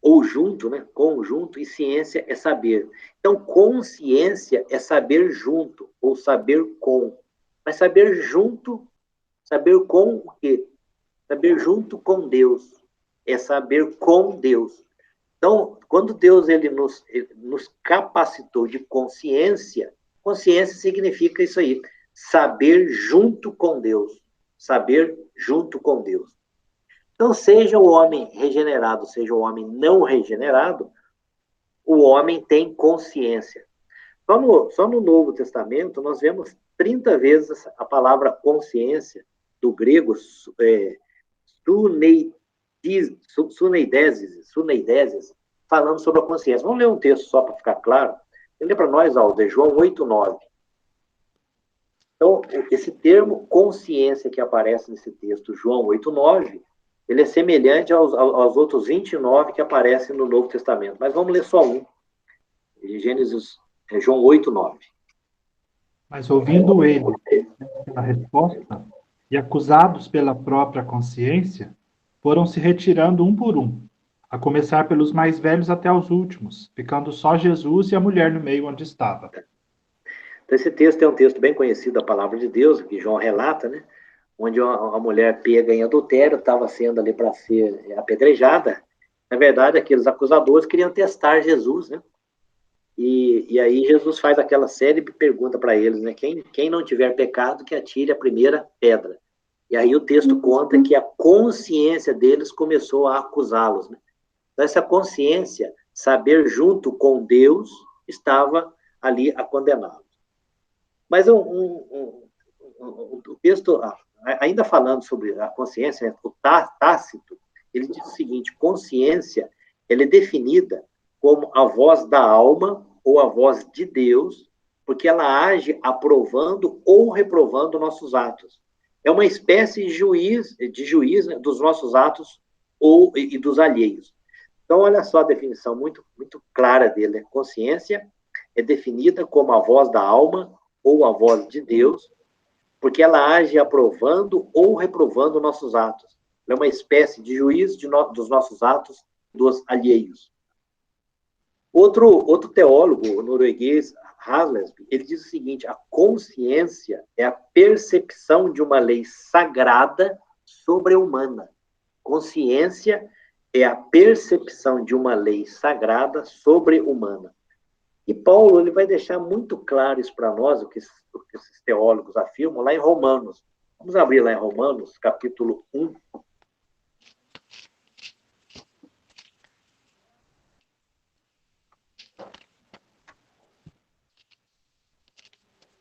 ou junto, né? Conjunto, e ciência é saber. Então, consciência é saber junto, ou saber com. Mas saber junto, saber com o quê? Saber junto com Deus. É saber com Deus. Então, quando Deus ele nos capacitou de consciência, consciência significa isso aí, saber junto com Deus. Saber junto com Deus. Então, seja o homem regenerado, seja o homem não regenerado, o homem tem consciência. Só no Novo Testamento, nós vemos 30 vezes a palavra consciência, do grego suneideses, falando sobre a consciência. Vamos ler um texto só para ficar claro. Lê para nós, Alder, João 8:9. Então, esse termo consciência que aparece nesse texto, João 8:9, ele é semelhante aos outros 29 que aparecem no Novo Testamento. Mas vamos ler só um. João 8:9. Mas ouvindo ele a resposta e acusados pela própria consciência, foram se retirando um por um, a começar pelos mais velhos até os últimos, ficando só Jesus e a mulher no meio onde estava. Então, esse texto é um texto bem conhecido da palavra de Deus, que João relata, né? Onde a mulher pega em adultério, estava sendo ali para ser apedrejada. Na verdade, aqueles acusadores queriam testar Jesus, né? E aí Jesus faz aquela célebre pergunta para eles, né? Quem não tiver pecado, que atire a primeira pedra. E aí o texto conta que a consciência deles começou a acusá-los, né? Então, essa consciência, saber junto com Deus, estava ali a condená-los. Mas o texto, ainda falando sobre a consciência, o Tácito, ele diz o seguinte: consciência, ela é definida como a voz da alma ou a voz de Deus, porque ela age aprovando ou reprovando nossos atos. É uma espécie de juiz, né, dos nossos atos e dos alheios. Então, olha só a definição muito, muito clara dele. Consciência é definida como a voz da alma ou a voz de Deus, porque ela age aprovando ou reprovando nossos atos. Ela é uma espécie de juiz dos nossos atos, dos alheios. Outro teólogo norueguês, Haslesby, ele diz o seguinte: a consciência é a percepção de uma lei sagrada sobre-humana. Consciência é a percepção de uma lei sagrada sobre-humana. E Paulo ele vai deixar muito claro isso para nós, o que esses teólogos afirmam, lá em Romanos. Vamos abrir lá em Romanos, capítulo 1.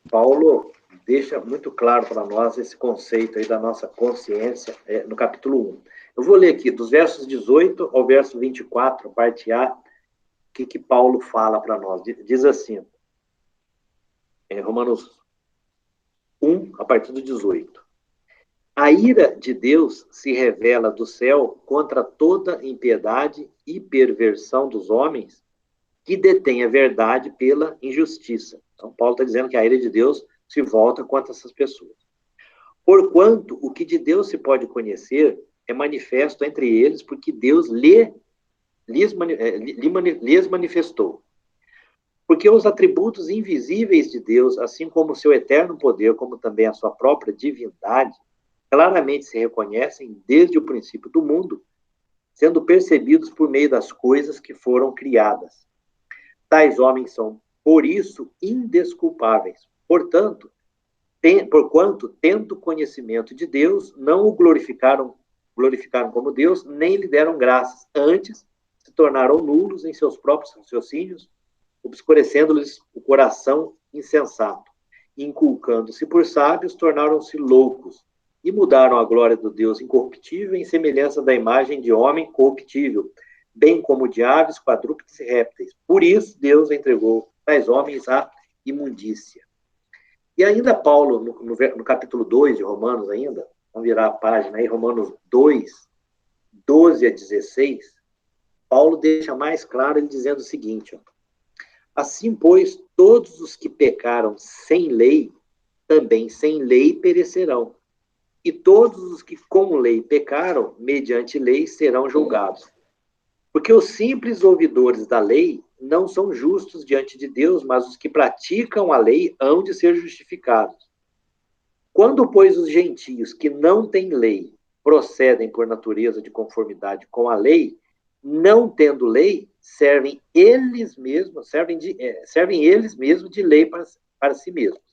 Paulo deixa muito claro para nós esse conceito aí da nossa consciência no capítulo 1. Eu vou ler aqui, dos versos 18 ao verso 24, parte A, o que Paulo fala para nós. Diz assim, em Romanos 1, a partir do 18. A ira de Deus se revela do céu contra toda impiedade e perversão dos homens que detêm a verdade pela injustiça. Então, Paulo está dizendo que a ira de Deus se volta contra essas pessoas. Porquanto o que de Deus se pode conhecer é manifesto entre eles, porque Deus lhes manifestou. Porque os atributos invisíveis de Deus, assim como o seu eterno poder, como também a sua própria divindade, claramente se reconhecem desde o princípio do mundo, sendo percebidos por meio das coisas que foram criadas. Tais homens são, por isso, indesculpáveis. Porquanto, tendo conhecimento de Deus, não o glorificaram como Deus, nem lhe deram graças. Antes, se tornaram nulos em seus próprios raciocínios, obscurecendo-lhes o coração insensato. Inculcando-se por sábios, tornaram-se loucos, e mudaram a glória do Deus incorruptível em semelhança da imagem de homem corruptível, bem como de aves, quadrúpedes e répteis. Por isso, Deus entregou tais homens à imundícia. E ainda Paulo, no capítulo 2 de Romanos ainda, vamos virar a página aí, Romanos 2, 12 a 16, Paulo deixa mais claro ele dizendo o seguinte, ó, assim, pois, todos os que pecaram sem lei, também sem lei perecerão. E todos os que com lei pecaram, mediante lei, serão julgados. Porque os simples ouvidores da lei não são justos diante de Deus, mas os que praticam a lei hão de ser justificados. Quando, pois, os gentios que não têm lei procedem por natureza de conformidade com a lei, não tendo lei, servem eles mesmos de lei para si mesmos.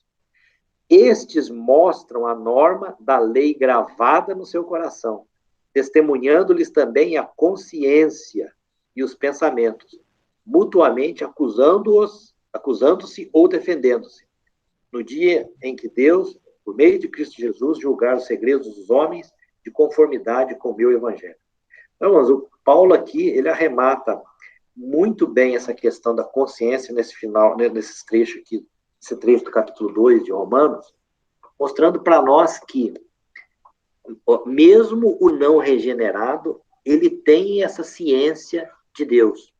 Estes mostram a norma da lei gravada no seu coração, testemunhando-lhes também a consciência e os pensamentos, mutuamente acusando-se ou defendendo-se. No dia em que Deus, por meio de Cristo Jesus, julgar os segredos dos homens de conformidade com o meu evangelho. Então, mas o Paulo aqui, ele arremata muito bem essa questão da consciência nesse final, né, nesses trechos aqui, esse trecho do capítulo 2 de Romanos, mostrando para nós que mesmo o não regenerado, ele tem essa ciência de Deus.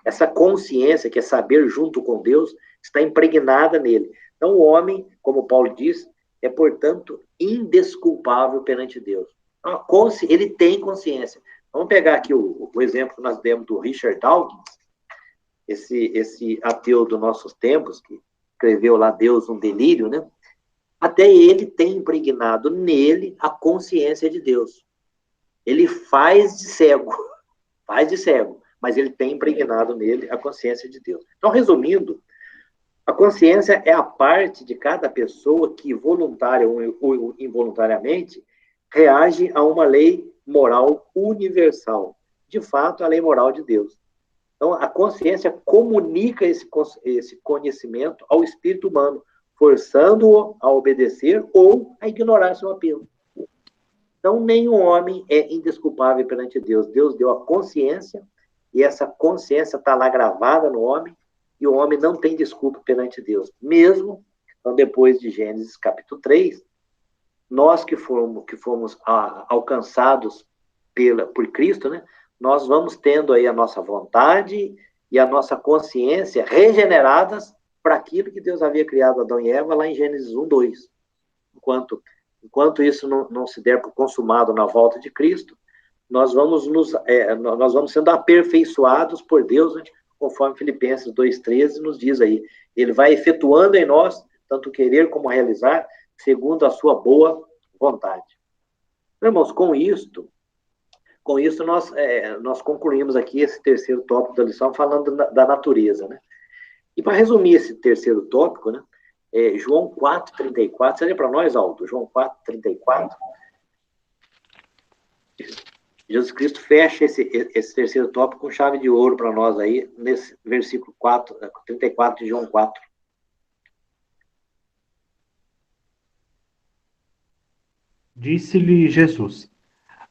Essa consciência, que é saber junto com Deus, está impregnada nele. Então, o homem, como Paulo diz, é, portanto, indesculpável perante Deus. Então, ele tem consciência. Vamos pegar aqui o exemplo que nós demos do Richard Dawkins, esse ateu dos nossos tempos, que escreveu lá Deus um delírio, né? Até ele tem impregnado nele a consciência de Deus. Ele faz de cego, mas ele tem impregnado nele a consciência de Deus. Então, resumindo, a consciência é a parte de cada pessoa que, voluntária ou involuntariamente, reage a uma lei moral universal. De fato, a lei moral de Deus. Então, a consciência comunica esse conhecimento ao espírito humano, forçando-o a obedecer ou a ignorar seu apelo. Então, nenhum homem é indesculpável perante Deus. Deus deu a consciência e essa consciência está lá gravada no homem, e o homem não tem desculpa perante Deus. Mesmo, então, depois de Gênesis capítulo 3, nós que fomos alcançados por Cristo, né, nós vamos tendo aí a nossa vontade e a nossa consciência regeneradas para aquilo que Deus havia criado Adão e Eva lá em Gênesis 1, 2. Enquanto isso não se der por consumado na volta de Cristo, nós vamos sendo aperfeiçoados por Deus, né, conforme Filipenses 2,13 nos diz aí. Ele vai efetuando em nós, tanto querer como realizar, segundo a sua boa vontade. Irmãos, com isso nós concluímos aqui esse terceiro tópico da lição, falando da natureza, né? E para resumir esse terceiro tópico, né, João 4,34, você lê para nós, Aldo? João 4,34. Jesus Cristo fecha esse terceiro tópico com chave de ouro para nós aí, nesse versículo 34 de João 4. Disse-lhe Jesus: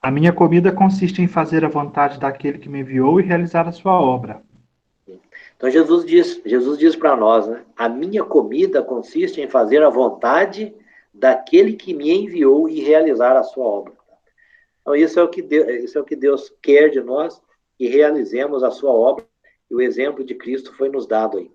A minha comida consiste em fazer a vontade daquele que me enviou e realizar a sua obra. Então Jesus diz para nós, né? A minha comida consiste em fazer a vontade daquele que me enviou e realizar a sua obra. Então isso é o que Deus quer de nós, que realizemos a sua obra, e o exemplo de Cristo foi nos dado aí.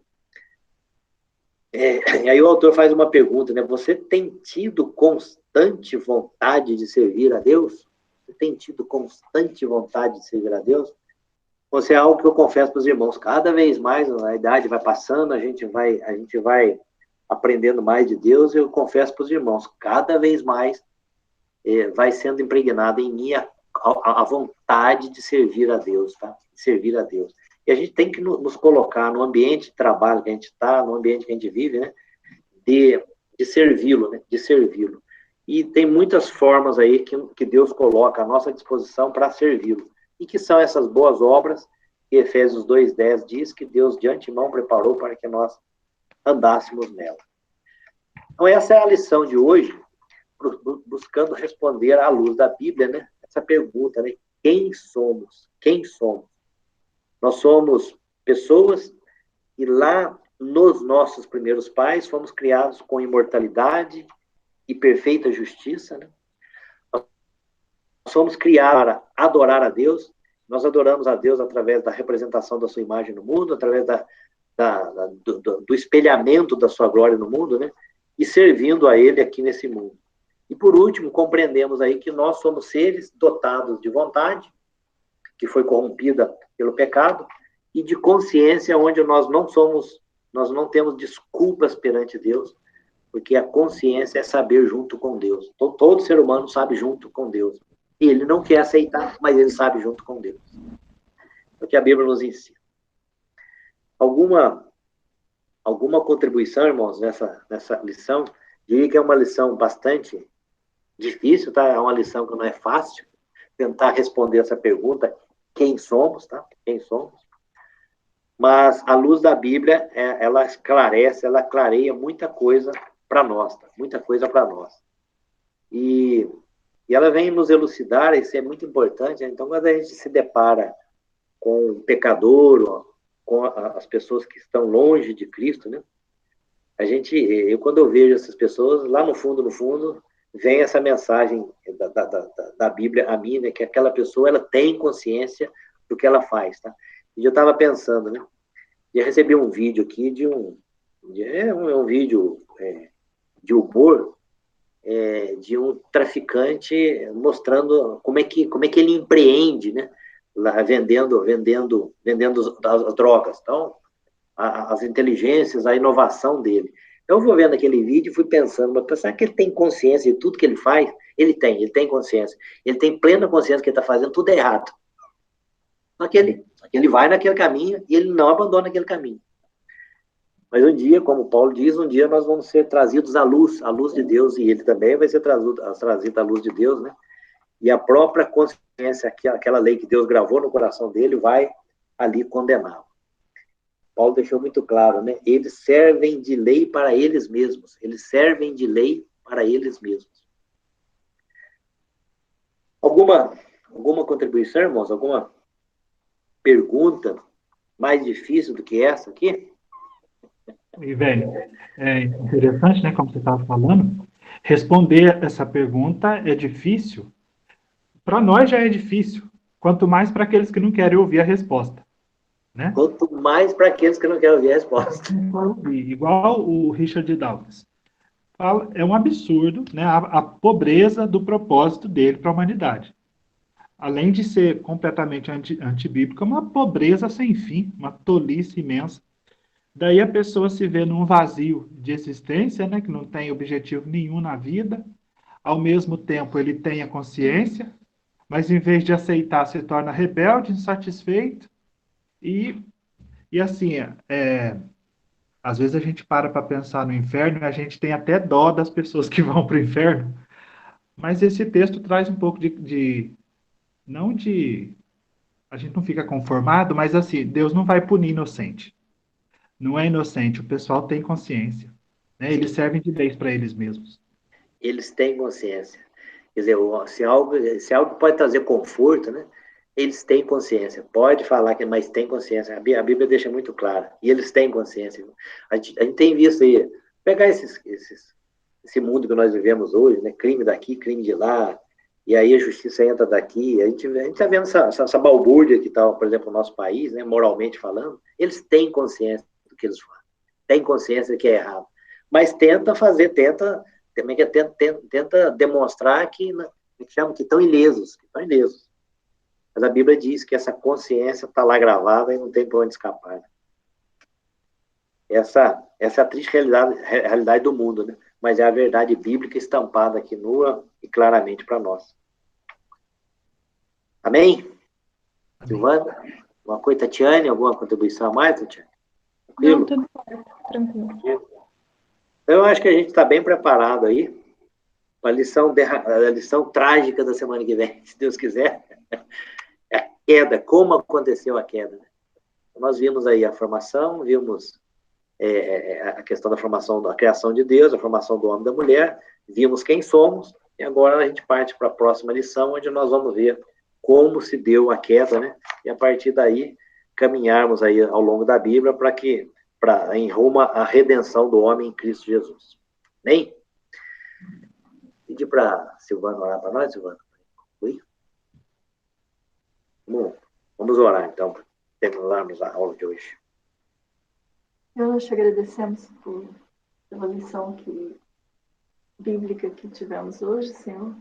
E aí o autor faz uma pergunta, né? Você tem tido constante vontade de servir a Deus? Você tem tido constante vontade de servir a Deus? Isso é algo que eu confesso para os irmãos. Cada vez mais a idade vai passando, a gente vai aprendendo mais de Deus. Eu confesso para os irmãos, cada vez mais vai sendo impregnada em mim a vontade de servir a Deus, tá? De servir a Deus. E a gente tem que nos colocar no ambiente de trabalho que a gente está, no ambiente que a gente vive, né? De servi-lo, né? De servi-lo. E tem muitas formas aí que Deus coloca à nossa disposição para servi-lo. E que são essas boas obras que Efésios 2,10 diz que Deus de antemão preparou para que nós andássemos nela. Então essa é a lição de hoje, buscando responder à luz da Bíblia, né? Essa pergunta, né? Quem somos? Quem somos? Nós somos pessoas e lá nos nossos primeiros pais fomos criados com imortalidade e perfeita justiça, né? Nós somos criados para adorar a Deus. Nós adoramos a Deus através da representação da sua imagem no mundo, através do espelhamento da sua glória no mundo, né? E servindo a Ele aqui nesse mundo. E por último, compreendemos aí que nós somos seres dotados de vontade, que foi corrompida pelo pecado, e de consciência, onde nós não temos desculpas perante Deus, porque a consciência é saber junto com Deus. Então, todo ser humano sabe junto com Deus. E ele não quer aceitar, mas ele sabe junto com Deus. É o que a Bíblia nos ensina. Alguma contribuição, irmãos, nessa lição? Diria que é uma lição bastante difícil, tá? É uma lição que não é fácil tentar responder essa pergunta, quem somos, tá? Quem somos? Mas a luz da Bíblia, ela esclarece, ela clareia muita coisa para nós, tá? Muita coisa para nós. E ela vem nos elucidar, isso é muito importante, né? Então, quando a gente se depara com um pecador, com as pessoas que estão longe de Cristo, né? Quando eu vejo essas pessoas, lá no fundo, vem essa mensagem da Bíblia a mim, né? Que aquela pessoa, ela tem consciência do que ela faz, tá? E eu estava pensando, né? Eu recebi um vídeo aqui um vídeo de humor, de um traficante mostrando como é que ele empreende, né? Lá, vendendo as drogas. Então, as inteligências, a inovação dele. Então, eu vou vendo aquele vídeo e fui pensando, mas será que ele tem consciência de tudo que ele faz? Ele tem consciência. Ele tem plena consciência que ele está fazendo tudo errado. Só que ele vai naquele caminho e ele não abandona aquele caminho. Mas um dia, como Paulo diz, um dia nós vamos ser trazidos à luz de Deus, e ele também vai ser trazido à luz de Deus, né? E a própria consciência, aquela lei que Deus gravou no coração dele, vai ali condená-lo. Paulo deixou muito claro, né? Eles servem de lei para eles mesmos. Eles servem de lei para eles mesmos. Alguma contribuição, irmãos? pergunta mais difícil do que essa aqui? E, velho, é interessante, né, como você estava falando, responder essa pergunta é difícil. Para nós já é difícil, quanto mais para aqueles que não querem ouvir a resposta, né? Quanto mais para aqueles que não querem ouvir a resposta. Igual o Richard Dawkins. Fala, é um absurdo, né, a pobreza do propósito dele para a humanidade. Além de ser completamente antibíblica, uma pobreza sem fim, uma tolice imensa. Daí a pessoa se vê num vazio de existência, né, que não tem objetivo nenhum na vida. Ao mesmo tempo, ele tem a consciência, mas em vez de aceitar, se torna rebelde, insatisfeito. E assim, às vezes a gente para pensar no inferno e a gente tem até dó das pessoas que vão para o inferno. Mas esse texto traz um pouco não de, a gente não fica conformado, mas assim, Deus não vai punir inocente. Não é inocente, o pessoal tem consciência, né? Eles servem de leis para eles mesmos. Eles têm consciência. Quer dizer, se algo pode trazer conforto, né? Eles têm consciência. Pode falar que, mas tem consciência. A Bíblia deixa muito claro. E eles têm consciência. A gente tem visto aí, pegar esse mundo que nós vivemos hoje, né? Crime daqui, crime de lá, e aí a justiça entra daqui. A gente está vendo essa balbúrdia que está, por exemplo, no nosso país, né? Moralmente falando. Eles têm consciência do que eles fazem. Têm consciência do que é errado. Mas também que tenta demonstrar que estão ilesos, Mas a Bíblia diz que essa consciência está lá gravada e não tem para onde escapar. Né? Essa é a triste realidade do mundo, né? Mas é a verdade bíblica estampada aqui nua e claramente para nós. Amém? Silvana? Uma coisa, Tatiane? Alguma contribuição a mais, Tatiane? Tranquilo? Não, tudo tranquilo. Então, eu acho que a gente está bem preparado aí para a lição trágica da semana que vem, se Deus quiser. É a queda, como aconteceu a queda. Nós vimos aí a formação, vimos a questão da formação, da criação de Deus, a formação do homem e da mulher, vimos quem somos, e agora a gente parte para a próxima lição, onde nós vamos ver como se deu a queda, né? E a partir daí, caminharmos aí ao longo da Bíblia em rumo à redenção do homem em Cristo Jesus. Amém? Pedir para Silvana orar para nós, Silvana. Oi? Bom, vamos orar, então, para terminarmos a aula de hoje. Nós te agradecemos pela lição bíblica que tivemos hoje, Senhor.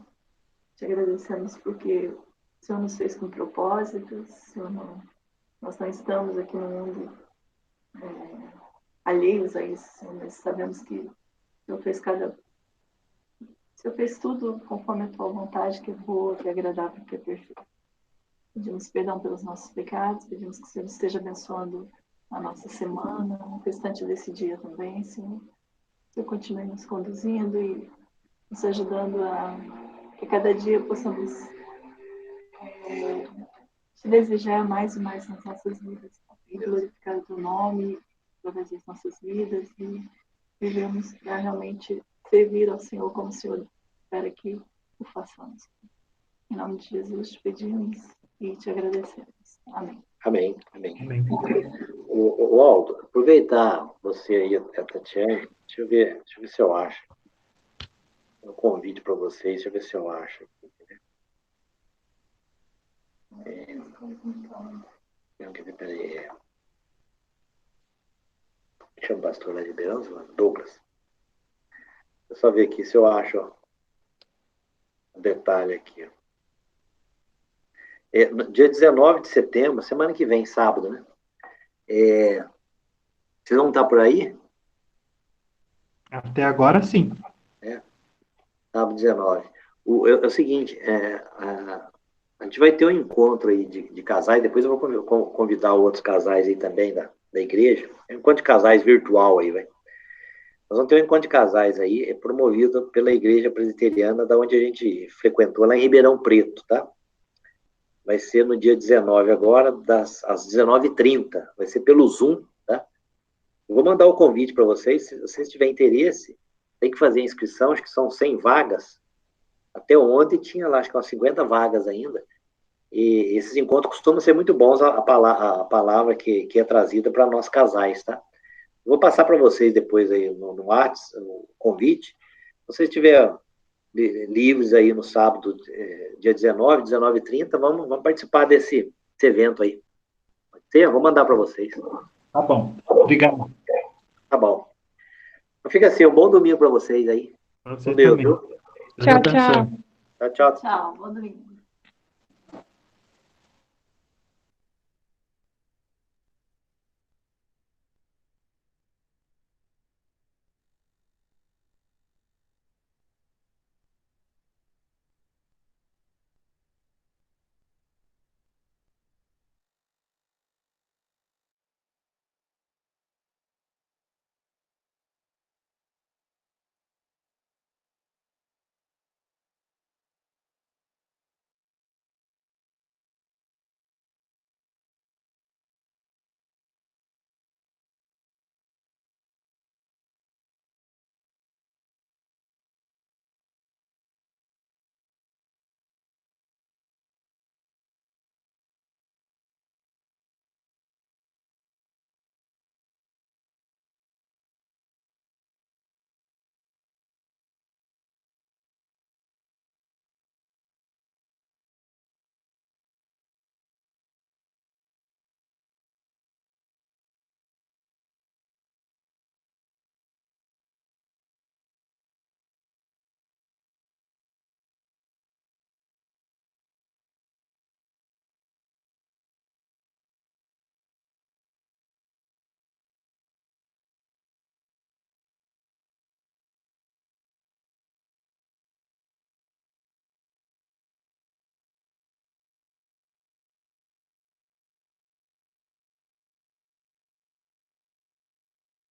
Te agradecemos porque o Senhor nos fez com propósitos, Senhor, nós não estamos aqui no mundo alheios a isso, Senhor, mas sabemos que o Senhor fez tudo conforme a tua vontade, que é boa, que é agradável, que é perfeita. Pedimos perdão pelos nossos pecados, pedimos que o Senhor esteja abençoando a nossa semana, o restante desse dia também, Senhor. Que o Senhor continue nos conduzindo e nos ajudando a que cada dia possamos te desejar mais e mais nas nossas vidas, e glorificar o teu nome através das nossas vidas e vivemos para realmente servir ao Senhor como o Senhor espera que o façamos. Em nome de Jesus te pedimos e te agradecemos. Amém. Amém. O Aldo, aproveitar você aí, a Tatiane, deixa eu ver se eu acho. Um convite para vocês, deixa eu ver se eu acho. Peraí. Chama o pastor lá de Ribeirão, Douglas. Deixa eu só ver aqui se eu acho um detalhe aqui. No dia 19 de setembro, semana que vem, sábado, né? Vocês vão estar por aí? Até agora, sim. Sábado 19. É o seguinte, a gente vai ter um encontro aí de casais, depois eu vou convidar outros casais aí também da igreja. Um encontro de casais virtual aí, vai. Nós vamos ter um encontro de casais aí, promovido pela Igreja Presbiteriana, da onde a gente frequentou, lá em Ribeirão Preto, tá? Vai ser no dia 19 agora, às 19h30. Vai ser pelo Zoom, tá? Eu vou mandar o convite para vocês. Se vocês tiverem interesse, tem que fazer a inscrição, acho que são 100 vagas. Até ontem tinha lá, acho que umas 50 vagas ainda. E esses encontros costumam ser muito bons, a palavra que é trazida para nós casais, tá? Vou passar para vocês depois aí no WhatsApp, o convite. Se vocês tiverem livres aí no sábado, dia 19, 19h30, vamos participar desse evento aí. Pode ser? Vou mandar para vocês. Tá bom. Obrigado. Tá bom. Então fica assim, um bom domingo para vocês aí. Pra você Com Deus, também. viu? Deus Tchau, abençoe. tchau. Tchau, tchau. Tchau, bom domingo.